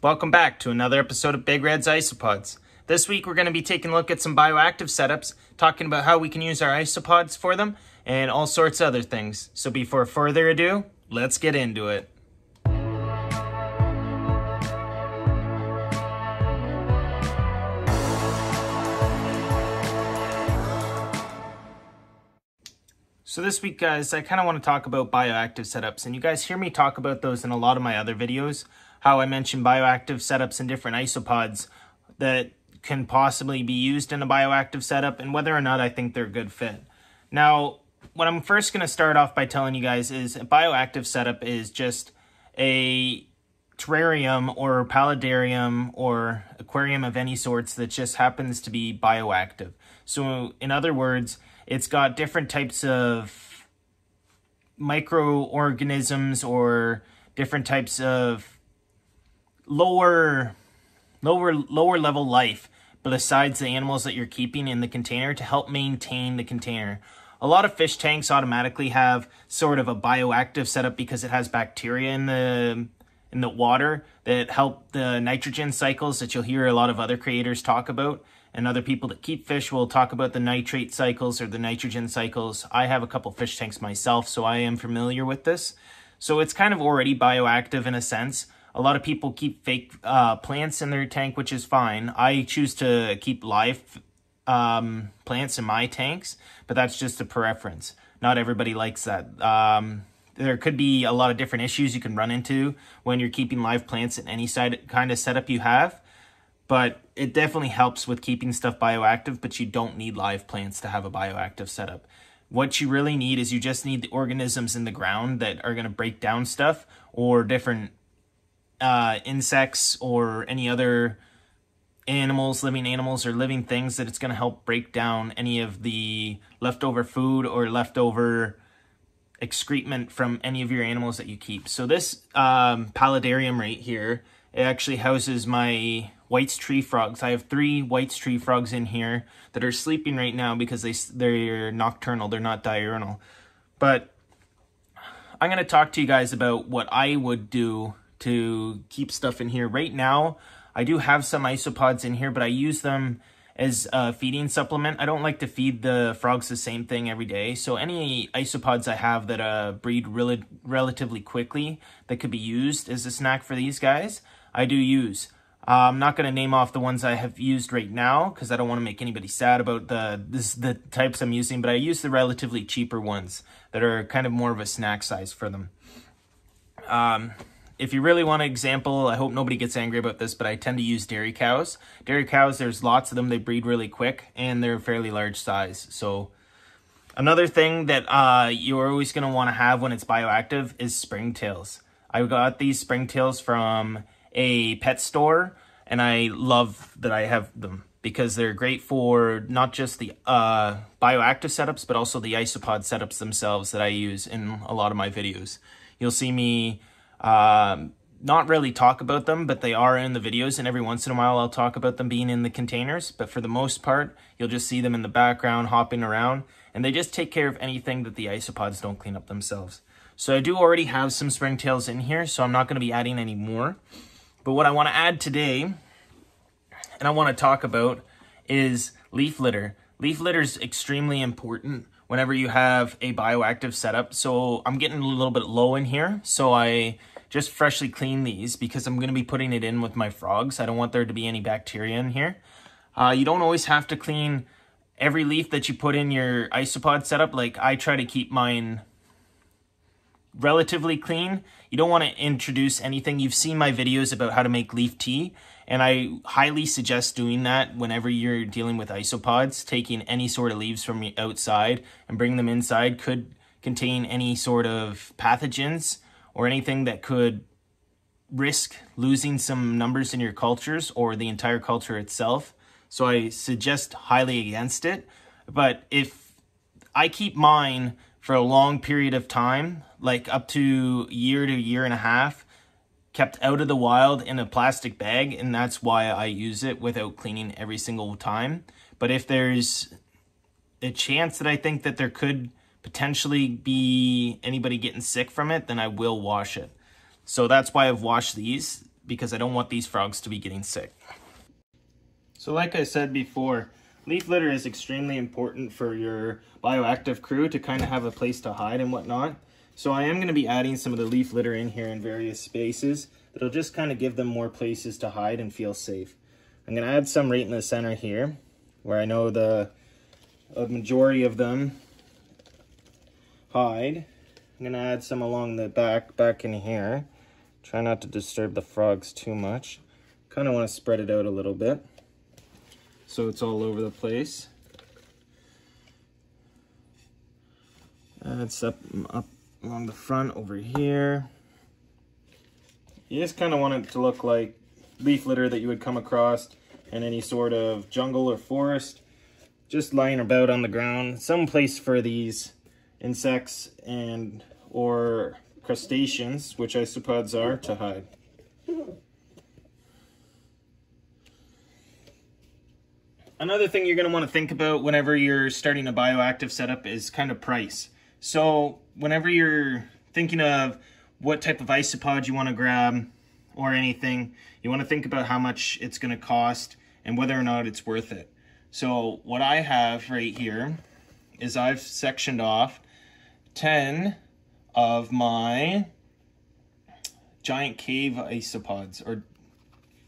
Welcome back to another episode of Big Red's Isopods. This week we're going to be taking a look at some bioactive setups, talking about how we can use our isopods for them, and all sorts of other things. So before further ado, let's get into it. So this week, guys, I kind of want to talk about bioactive setups, and you guys hear me talk about those in a lot of my other videos, how I mention bioactive setups and different isopods that can possibly be used in a bioactive setup and whether or not I think they're a good fit. Now, what I'm first going to start off by telling you guys is a bioactive setup is just a terrarium or paludarium or aquarium of any sorts that just happens to be bioactive. So in other words, it's got different types of microorganisms or different types of lower level life besides the animals that you're keeping in the container to help maintain the container. A lot of fish tanks automatically have sort of a bioactive setup because it has bacteria in the water that help the nitrogen cycles that you'll hear a lot of other creators talk about. And other people that keep fish will talk about the nitrate cycles or the nitrogen cycles. I have a couple fish tanks myself, so I am familiar with this. So it's kind of already bioactive in a sense. A lot of people keep fake plants in their tank, which is fine. I choose to keep live plants in my tanks, but that's just a preference. Not everybody likes that. There could be a lot of different issues you can run into when you're keeping live plants in any kind of setup you have. But it definitely helps with keeping stuff bioactive, but you don't need live plants to have a bioactive setup. What you really need is you just need the organisms in the ground that are going to break down stuff, or different insects or any other animals, living animals or living things that it's going to help break down any of the leftover food or leftover excrement from any of your animals that you keep. So this paludarium right here, it actually houses my White's tree frogs. I have 3 White's tree frogs in here that are sleeping right now because they're nocturnal. They're not diurnal. But I'm going to talk to you guys about what I would do to keep stuff in here. Right now, I do have some isopods in here, but I use them as a feeding supplement. I don't like to feed the frogs the same thing every day. So any isopods I have that breed relatively quickly that could be used as a snack for these guys, I do use. I'm not going to name off the ones I have used right now because I don't want to make anybody sad about the types I'm using, but I use the relatively cheaper ones that are kind of more of a snack size for them. If you really want an example, I hope nobody gets angry about this, but I tend to use dairy cows. Dairy cows, there's lots of them. They breed really quick, and they're fairly large size. So another thing that you're always going to want to have when it's bioactive is springtails. I got these springtails from a pet store, and I love that I have them because they're great for not just the bioactive setups, but also the isopod setups themselves that I use in a lot of my videos. You'll see me not really talk about them, but they are in the videos, and every once in a while I'll talk about them being in the containers, but for the most part, you'll just see them in the background hopping around, and they just take care of anything that the isopods don't clean up themselves. So I do already have some springtails in here, so I'm not going to be adding any more. But what I want to add today, and I want to talk about, is leaf litter. Leaf litter is extremely important whenever you have a bioactive setup. So I'm getting a little bit low in here, so I just freshly cleaned these because I'm going to be putting it in with my frogs. I don't want there to be any bacteria in here. You don't always have to clean every leaf that you put in your isopod setup. Like, I try to keep mine relatively clean. You don't want to introduce anything. You've seen my videos about how to make leaf tea, and I highly suggest doing that whenever you're dealing with isopods. Taking any sort of leaves from outside and bringing them inside could contain any sort of pathogens or anything that could risk losing some numbers in your cultures or the entire culture itself. So I suggest highly against it. But if I keep mine for a long period of time, like up to a year and a half, kept out of the wild in a plastic bag, and that's why I use it without cleaning every single time. But if there's a chance that I think that there could potentially be anybody getting sick from it, then I will wash it. So that's why I've washed these. because I don't want these frogs to be getting sick. So like I said before, leaf litter is extremely important for your bioactive crew to kind of have a place to hide and whatnot. So I am going to be adding some of the leaf litter in here in various spaces that'll just kind of give them more places to hide and feel safe. I'm going to add some right in the center here, where I know a majority of them hide. I'm going to add some along the back in here. Try not to disturb the frogs too much. Kind of want to spread it out a little bit so it's all over the place. Add some up along the front over here. You just kind of want it to look like leaf litter that you would come across in any sort of jungle or forest, just lying about on the ground. Some place for these insects and or crustaceans, which isopods are, to hide. Another thing you're going to want to think about whenever you're starting a bioactive setup is kind of price. So whenever you're thinking of what type of isopod you want to grab or anything, you want to think about how much it's going to cost and whether or not it's worth it. So what I have right here is I've sectioned off 10 of my giant cave isopods, or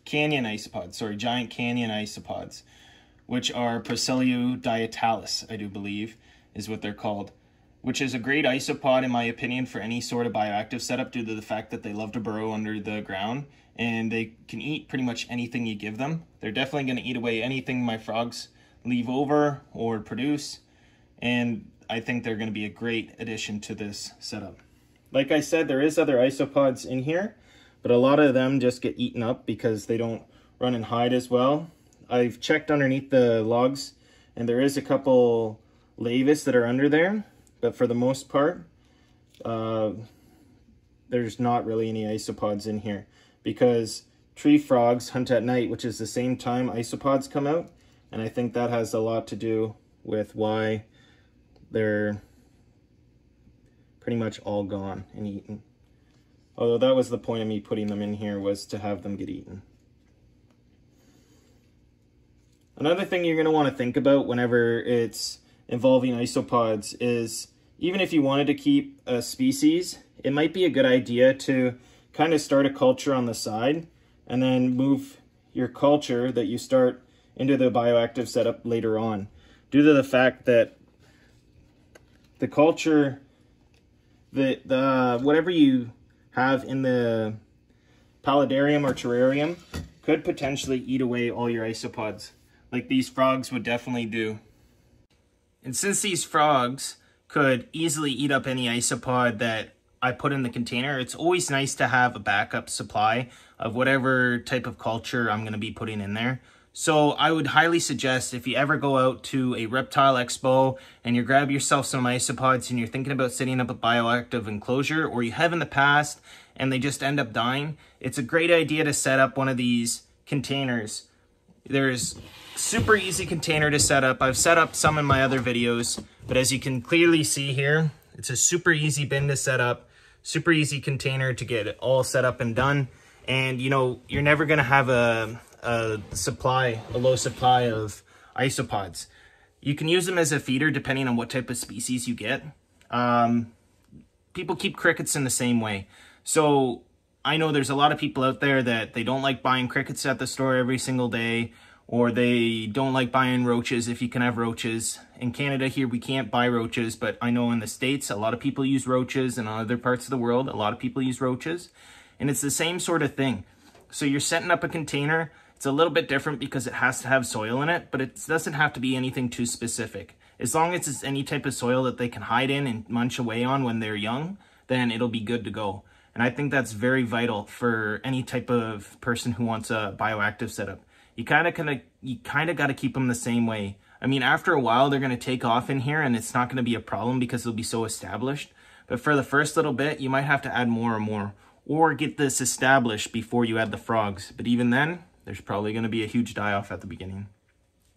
canyon isopods, sorry, giant canyon isopods, which are Procellio dietalis, I do believe, is what they're called, which is a great isopod, in my opinion, for any sort of bioactive setup due to the fact that they love to burrow under the ground and they can eat pretty much anything you give them. They're definitely going to eat away anything my frogs leave over or produce, and I think they're going to be a great addition to this setup. Like I said, there is other isopods in here, but a lot of them just get eaten up because they don't run and hide as well. I've checked underneath the logs, and there is a couple lavis that are under there, but for the most part, there's not really any isopods in here because tree frogs hunt at night, which is the same time isopods come out, and I think that has a lot to do with why they're pretty much all gone and eaten. Although that was the point of me putting them in here, was to have them get eaten. Another thing you're going to want to think about whenever it's involving isopods is, even if you wanted to keep a species, it might be a good idea to kind of start a culture on the side and then move your culture that you start into the bioactive setup later on, due to the fact that the culture, whatever you have in the paludarium or terrarium could potentially eat away all your isopods, like these frogs would definitely do. And since these frogs could easily eat up any isopod that I put in the container, it's always nice to have a backup supply of whatever type of culture I'm going to be putting in there. So I would highly suggest, if you ever go out to a reptile expo and you grab yourself some isopods and you're thinking about setting up a bioactive enclosure, or you have in the past and they just end up dying, it's a great idea to set up one of these containers. There's super easy container to set up. I've set up some in my other videos, but as you can clearly see here, it's a super easy bin to set up, super easy container to get it all set up and done. And you know, you're never gonna have a low supply of isopods. You can use them as a feeder depending on what type of species you get. People keep crickets in the same way. So I know there's a lot of people out there that they don't like buying crickets at the store every single day, or they don't like buying roaches if you can have roaches. In Canada here, we can't buy roaches, but I know in the States, a lot of people use roaches, and in other parts of the world, a lot of people use roaches. And it's the same sort of thing. So you're setting up a container. It's a little bit different because it has to have soil in it, but it doesn't have to be anything too specific. As long as it's any type of soil that they can hide in and munch away on when they're young, then it'll be good to go. And I think that's very vital for any type of person who wants a bioactive setup. You kind of got to keep them the same way. I mean, after a while, they're going to take off in here and it's not going to be a problem because they'll be so established. But for the first little bit, you might have to add more and more, or get this established before you add the frogs. But even then, there's probably going to be a huge die-off at the beginning.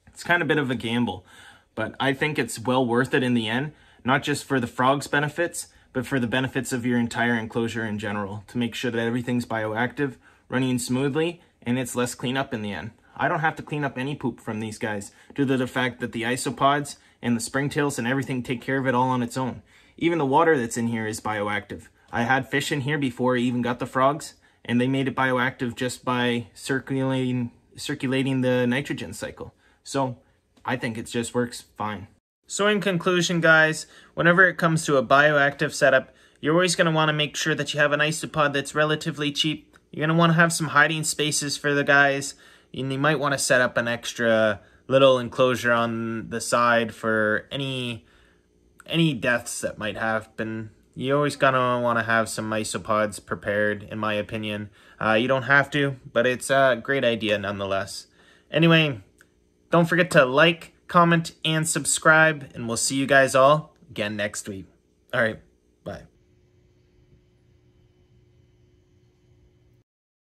It's kind of a bit of a gamble, but I think it's well worth it in the end, not just for the frogs' benefits, but for the benefits of your entire enclosure in general, to make sure that everything's bioactive, running smoothly, and it's less cleanup in the end. I don't have to clean up any poop from these guys due to the fact that the isopods and the springtails and everything take care of it all on its own. Even the water that's in here is bioactive. I had fish in here before I even got the frogs, and they made it bioactive just by circulating the nitrogen cycle. So I think it just works fine. So in conclusion, guys, whenever it comes to a bioactive setup, you're always going to want to make sure that you have an isopod that's relatively cheap. You're going to want to have some hiding spaces for the guys, and you might want to set up an extra little enclosure on the side for any deaths that might happen. You always gonna want to have some isopods prepared, in my opinion. You don't have to, but it's a great idea nonetheless. Anyway, don't forget to like, comment, and subscribe, and we'll see you guys all again next week. All right, bye.